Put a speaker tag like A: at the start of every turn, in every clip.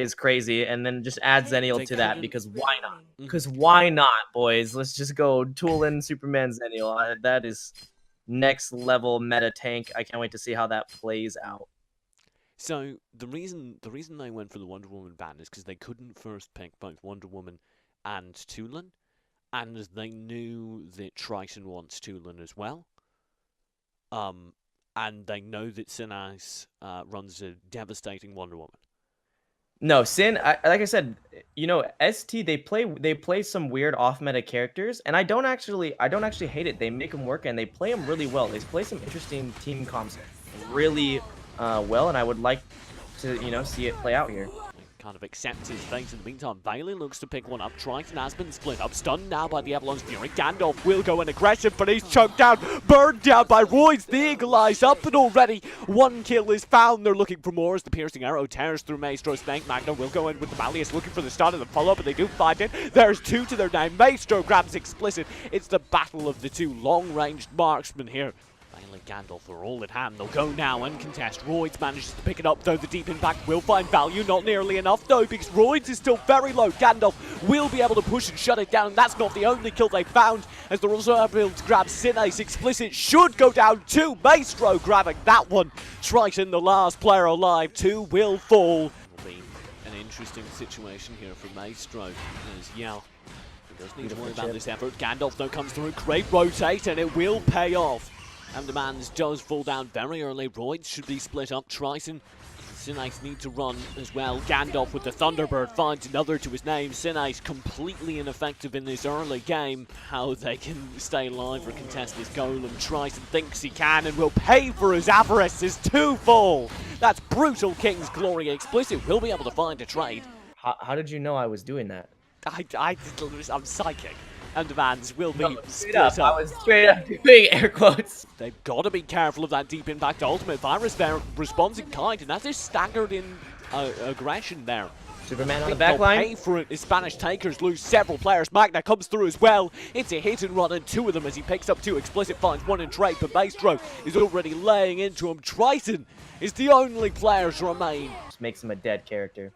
A: is crazy, and then just add Xennial to that because why not?
B: Mm-hmm.
A: Because why not, boys? Let's just go Toolin, Superman, Xennial. That is next level meta tank. I can't wait to see how that plays out.
B: So the reason they went for the Wonder Woman ban is because they couldn't first pick both Wonder Woman and Toolin, and they knew that Triton wants Toolin as well. And they know that Sinais runs a devastating Wonder Woman.
A: No, Sin. Like I said, you know, ST they play some weird off-meta characters, and I don't actually hate it. They make them work, and they play them really well. They play some interesting team comps really well, and I would like to see it play out here.
B: Kind of accepts his fate in the meantime. Bailey looks to pick one up. Triton has been split up. Stunned now by the Avalon's Fury. Gandalf will go in aggressive, but he's choked down. Burned down by Royds. The Eagle Eye's up, and already one kill is found. They're looking for more as the piercing arrow tears through Maestro's flank. Magna will go in with the Malleus looking for the start of the follow-up, but they do find it. There's 2 to their name. Maestro grabs Explicit. It's the battle of the 2 long-ranged marksmen here. Bailey, Gandalf are all at hand. They'll go now and contest. Royds manages to pick it up, though the deep impact will find value. Not nearly enough, though, because Royds is still very low. Gandalf will be able to push and shut it down. That's not the only kill they found, as the reserve build grabs Sinais. Explicit should go down too. Maestro grabbing that one. Triton, the last player alive. 2 will fall. Will be an interesting situation here for Maestro, as Yao does need to worry about this effort. Gandalf, though, comes through. Great rotate, and it will pay off. And the Mans does fall down very early. Royds should be split up. Triton and Sinais need to run as well. Gandalf with the Thunderbird finds another to his name. Sinais completely ineffective in this early game. How they can stay alive or contest this golem. Triton thinks he can and will pay for his avarice. His 2 fall. That's brutal King's Glory. Explicit will be able to find a trade.
A: How did you know I was doing that?
B: I'm psychic. And the Mans will be split
A: up.
B: up.
A: I was straight up doing air quotes.
B: They've got to be careful of that deep impact ultimate. Virus there responds in kind, and that is staggered in aggression there.
A: Superman on the back line.
B: Pay for it. The SpanishTakers lose several players. Magna comes through as well. It's a hit and run, and 2 of them as he picks up 2. Explicit finds 1 in trade, but Maestro is already laying into him. Triton is the only player to remain.
A: Just makes him a dead character.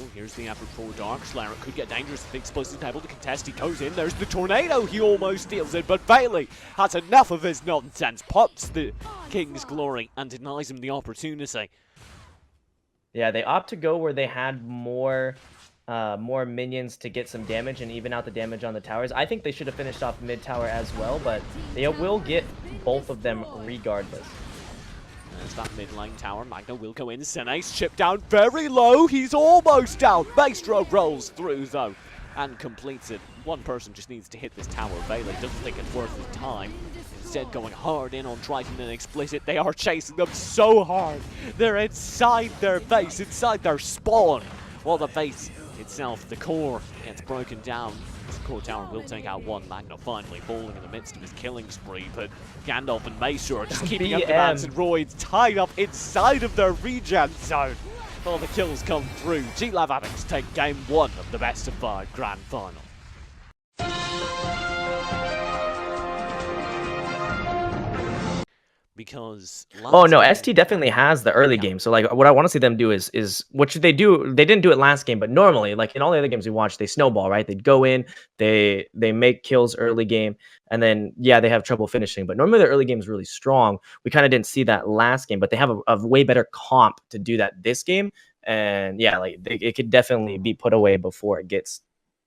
B: Oh, here's the effort for Darkslayer. It could get dangerous if the Explicit's able to contest. He goes in. There's the tornado. He almost steals it, but Bailey has enough of his nonsense. Pops the King's Glory and denies him the opportunity.
A: Yeah, they opt to go where they had more minions to get some damage and even out the damage on the towers. I think they should have finished off mid tower as well, but they will get both of them regardless.
B: There's that mid lane tower. Magna will go in. Sinais chipped down very low. He's almost down. Maestro rolls through, though, and completes it. One person just needs to hit this tower. Bailey doesn't think it's worth his time. Instead, going hard in on Triton and Explicit. They are chasing them so hard. They're inside their base, inside their spawn. While the base itself, the core, gets broken down. This core tower will take out 1. Magna finally falling in the midst of his killing spree, but Gandalf and Maestro are just keeping up the Mans and Royds tied up inside of their regen zone. All the kills come through. G-Lab Addicts take game 1 of the best of 5 grand final. Because
A: oh no, ST definitely has the early game. So like what I want to see them do is what should they do? They didn't do it last game, but normally like in all the other games we watched, they snowball, right? They'd go in, they make kills early game, and then yeah, they have trouble finishing. But normally their early game is really strong. We kind of didn't see that last game, but they have a way better comp to do that this game. And yeah, like it could definitely be put away before it gets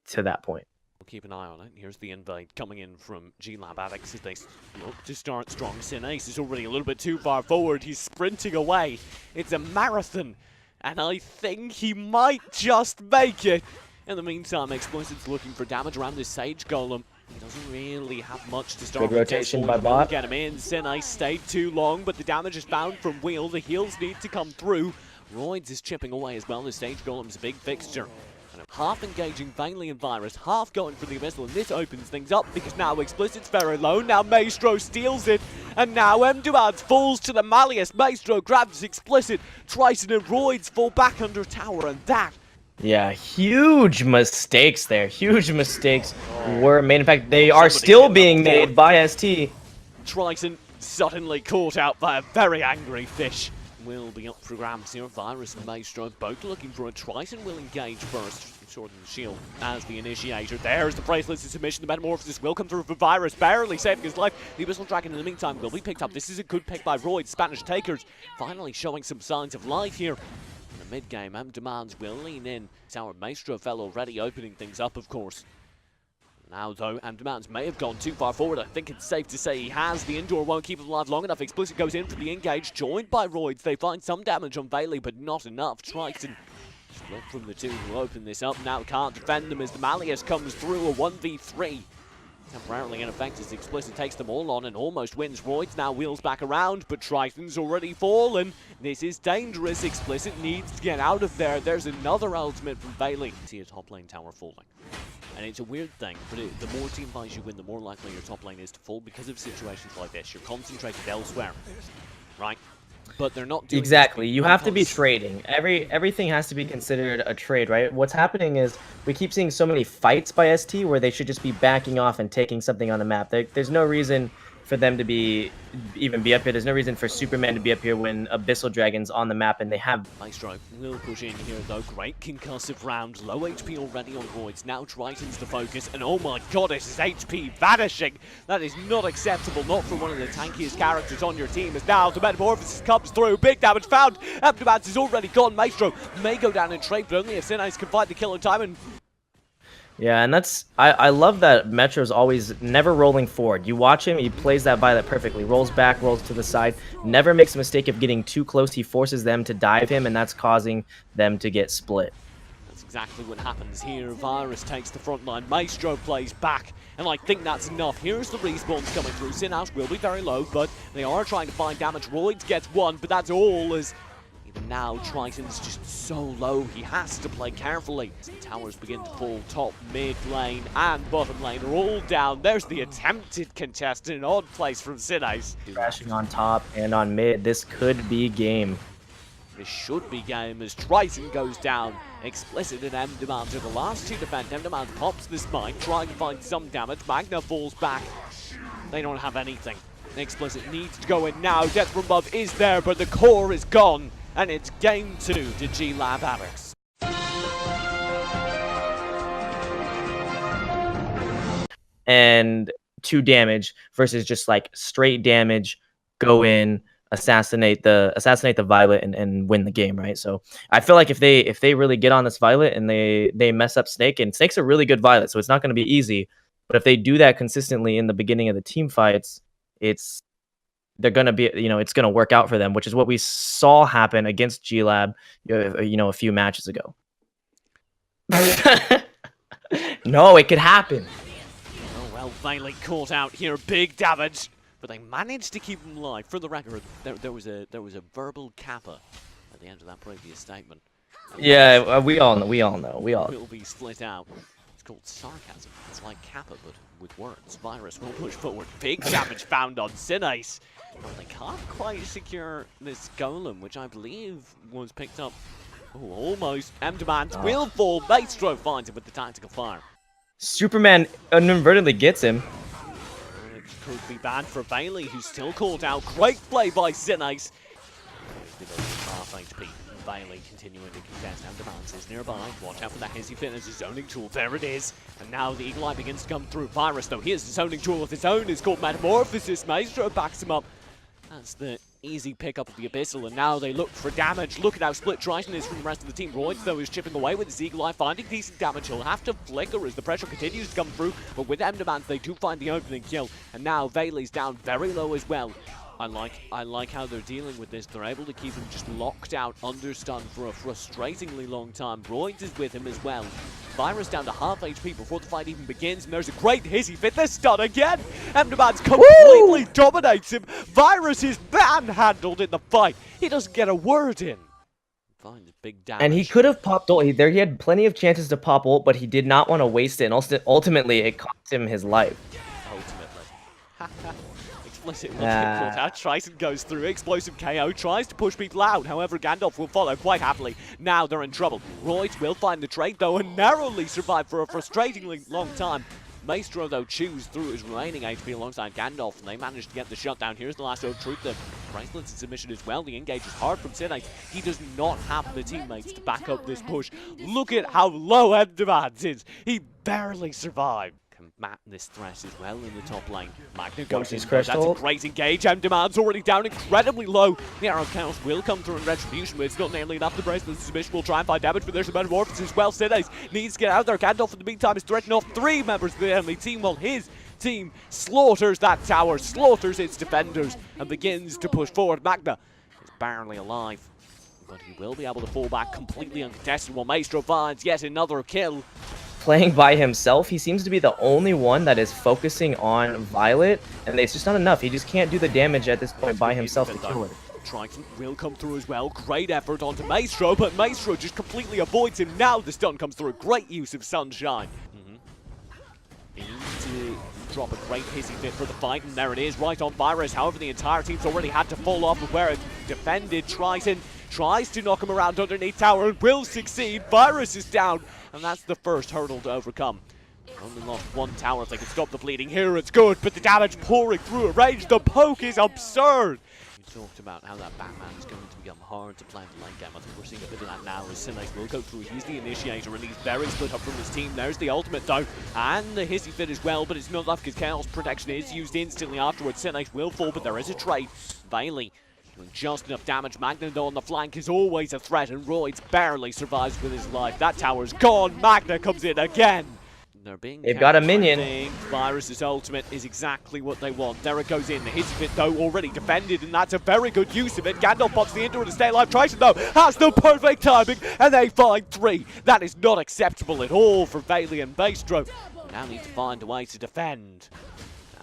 A: to that point.
B: We'll keep an eye on it. Here's the invite coming in from G-Lab Addicts as they look to start strong. Sinais is already a little bit too far forward. He's sprinting away. It's a marathon, and I think he might just make it. In the meantime, Explicit's looking for damage around this Sage Golem. He doesn't really have much to start.
A: Good rotation by bot.
B: Get him in. Sinais stayed too long, but the damage is found from Wheel. The heals need to come through. Royds is chipping away as well. The Sage Golem's a big fixture. Half engaging Bailey and Virus, half going for the Abyssal, and this opens things up because now Explicit's very low, now Maestro steals it, and now Mduad falls to the Malleus. Maestro grabs Explicit, Triton and Royds fall back under tower, and that...
A: Yeah, huge mistakes there, huge mistakes were made. In fact, they are still being made by ST.
B: Triton suddenly caught out by a very angry fish. will be up for grabs here. Virus and Maestro both looking for a Triton will engage first. Sword and Shield as the initiator. There's the bracelets and submission. The Metamorphosis will come through for Virus, barely saving his life. The Abyssal Dragon in the meantime will be picked up. This is a good pick by Royd. SpanishTakers finally showing some signs of life here. In the mid-game, Demands will lean in. Our Maestro fell already, opening things up, of course. Now, though, Demands may have gone too far forward. I think it's safe to say he has. The indoor won't keep him alive long enough. Explicit goes in for the engage, joined by Royds. They find some damage on Bailey, but not enough. Triton split from the two who open this up. Now can't defend them as the Malleus comes through. A 1v3. Temporarily in effect as Explicit takes them all on and almost wins. Royds now wheels back around, but Triton's already fallen. This is dangerous. Explicit needs to get out of there. There's another ultimate from Bailey. See a top lane tower falling. And it's a weird thing, but the more team fights you win, the more likely your top lane is to fall because of situations like this. You're concentrated elsewhere, right? But they're not doing
A: exactly. You have to be trading. Everything has to be considered a trade, right? What's happening is we keep seeing so many fights by ST where they should just be backing off and taking something on the map. There's no reason for them to even be up here. There's no reason for Superman to be up here when Abyssal Dragon's on the map and they have...
B: Maestro will push in here though. Great concussive round. Low HP already on Voids. Now Triton's the focus. And oh my god, it is HP vanishing. That is not acceptable. Not for one of the tankiest characters on your team. As now the Metamorphosis comes through. Big damage found. Demands is already gone. Maestro may go down and trade, but only if Sinais can find the kill in time. And
A: yeah, and that's... I love that Metro's always never rolling forward. You watch him, he plays that Violet perfectly. Rolls back, rolls to the side. Never makes a mistake of getting too close. He forces them to dive him, and that's causing them to get split.
B: That's exactly what happens here. Virus takes the front line. Maestro plays back, and I think that's enough. Here's the respawns coming through. Sinhouse will be very low, but they are trying to find damage. Royds gets one, but that's all as... Now Triton's just so low, he has to play carefully. The towers begin to fall. Top, mid lane and bottom lane are all down. There's the attempted contest in an odd place from Sinais.
A: Crashing on top and on mid. This could be game.
B: This should be game as Triton goes down. Explicit and Demands are the last two to defend. Demands pops this mine, trying to find some damage. Magna falls back. They don't have anything. Explicit needs to go in now. Death from above is there, but the core is gone. And it's game 2 to G-Lab Addicts.
A: And 2 damage versus just like straight damage, go in, assassinate the Violet and win the game, right? So I feel like if they really get on this Violet and they mess up Snake, and Snake's a really good Violet, so it's not going to be easy. But if they do that consistently in the beginning of the team fights, they're going to be, it's going to work out for them, which is what we saw happen against G-Lab, a few matches ago. No, it could happen.
B: Oh, well, Bailey caught out here, big damage, but they managed to keep him alive. For the record, there was a verbal kappa at the end of that previous statement.
A: Yeah, we all know.
B: Will be split out. It's called sarcasm. It's like kappa, but with words. Virus will push forward. Big damage found on Sinais. Well, they can't quite secure this golem, which I believe was picked up. Oh, almost. Demands will fall. Maestro finds him with the tactical fire. Superman
A: inadvertently gets him.
B: It could be bad for Bailey, who's still called out. Great play by Sinais. Half HP. Bailey continuing to contest. Demands is nearby. Watch out for that Hizzy Fitness zoning tool. There it is. And now the Eagle Eye begins to come through. Virus, though, here's the zoning tool of his own. It's called Metamorphosis. Maestro backs him up. That's the easy pickup of the Abyssal, and now they look for damage. Look at how split Triton is from the rest of the team. Royds, though, is chipping away with his Eagle Eye, finding decent damage. He'll have to flicker as the pressure continues to come through, but with Demands, they do find the opening kill, and now Bailey's down very low as well. I like how they're dealing with this. They're able to keep him just locked out, understun for a frustratingly long time. Royds is with him as well. Virus down to half HP before the fight even begins, and there's a great Hizzy Fit. They're stun again! Demands completely dominates him. Virus is manhandled in the fight. He doesn't get a word in. Finds big damage.
A: And he could have popped ult. He had plenty of chances to pop ult, but he did not want to waste it, and ultimately it cost him his life.
B: Ultimately. Explicit will get caught out. Triton goes through. Explosive KO tries to push people out. However, Gandalf will follow quite happily. Now they're in trouble. Royds will find the trade, though, and narrowly survive for a frustratingly long time. Maestro, though, chews through his remaining HP alongside Gandalf, and they manage to get the shutdown. Here's the last of Truth. The bracelets in submission as well. The engage is hard from Sidney. He does not have the teammates to back up this push. Look at how low M-Demands is. He barely survived. Can map this threat as well in the top lane. Magna goes in. That's a great engage. M-Demand's already down incredibly low. The Arrow of Chaos will come through in retribution, but it's not nearly enough. The bracelet submission will try and find damage, but there's a metamorphosis as well. Sidney needs to get out there. Gandalf in the meantime is threatening off 3 members of the enemy team while his team slaughters that tower, slaughters its defenders, and begins to push forward. Magna is barely alive, but he will be able to fall back completely uncontested while Maestro finds yet another kill.
A: Playing by himself, he seems to be the only one that is focusing on Violet, and it's just not enough. He just can't do the damage at this point by himself to kill her.
B: Triton will come through as well. Great effort onto Maestro, but Maestro just completely avoids him. Now the stun comes through. Great use of Sunshine. He needs to drop a great hissy fit for the fight, and there it is, right on Virus. However, the entire team's already had to fall off of where it defended. Triton tries to knock him around underneath tower and will succeed. Virus is down, and that's the first hurdle to overcome. Only lost 1 tower. If they can stop the bleeding here, it's good, but the damage pouring through a range. The poke is absurd. We talked about how that Batman is going to become hard to play in the late game. I think we're seeing a bit of that now as Sinlace will go through. He's the initiator, and he's very split up from his team. There's the ultimate, though, and the hissy fit as well, but it's not enough because Chaos Protection is used instantly afterwards. Sinlace will fall, but there is a trade. Bailey doing just enough damage. Magna, though, on the flank is always a threat, and Royds barely survives with his life. That tower's gone. Magna comes in again.
A: They've got a minion.
B: Virus's ultimate is exactly what they want. There it goes in. The hissy fit, though, already defended, and that's a very good use of it. Gandalf pops the into to stay alive. Triton, though, has the perfect timing, and they find 3. That is not acceptable at all for Bailey and Maestro. Now need to find a way to defend.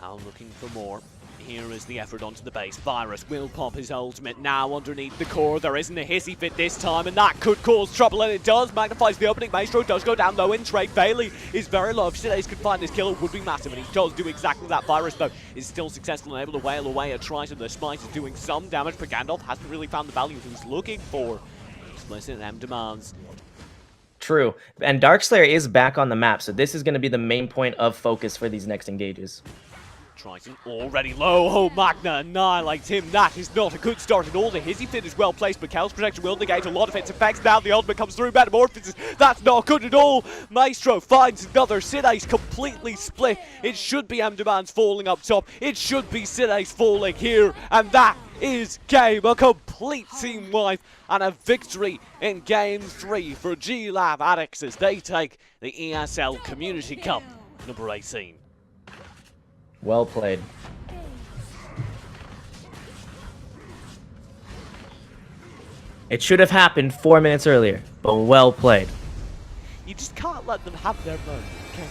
B: Now looking for more. Here is the effort onto the base. Virus will pop his ultimate now underneath the core. There isn't a hissy fit this time, and that could cause trouble, and it does. Magnifies the opening. Maestro does go down low in trade. Bailey is very low. If Sidace could find this kill, it would be massive, and he does do exactly that. Virus, though, is still successful and able to wail away at Triton. The smite is doing some damage, but Gandalf hasn't really found the value he was looking for. Explicit M-Demands.
A: True. And Darkslayer is back on the map, so this is going to be the main point of focus for these next engages.
B: Triton already low. Oh, Magna annihilates him. That is not a good start at all. The hissy fit is well placed, but Chaos Protection will negate a lot of its effects. Now the ultimate comes through. Metamorphosis. That's not good at all. Maestro finds another. Sidace completely split. It should be M-Demands falling up top. It should be Sidace falling here. And that is game. A complete team wipe and a victory in game 3 for G-Lab Addicts as they take the ESL Community Cup number 18.
A: Well played. It should have happened 4 minutes earlier, but well played.
B: You just can't let them have their moment, okay?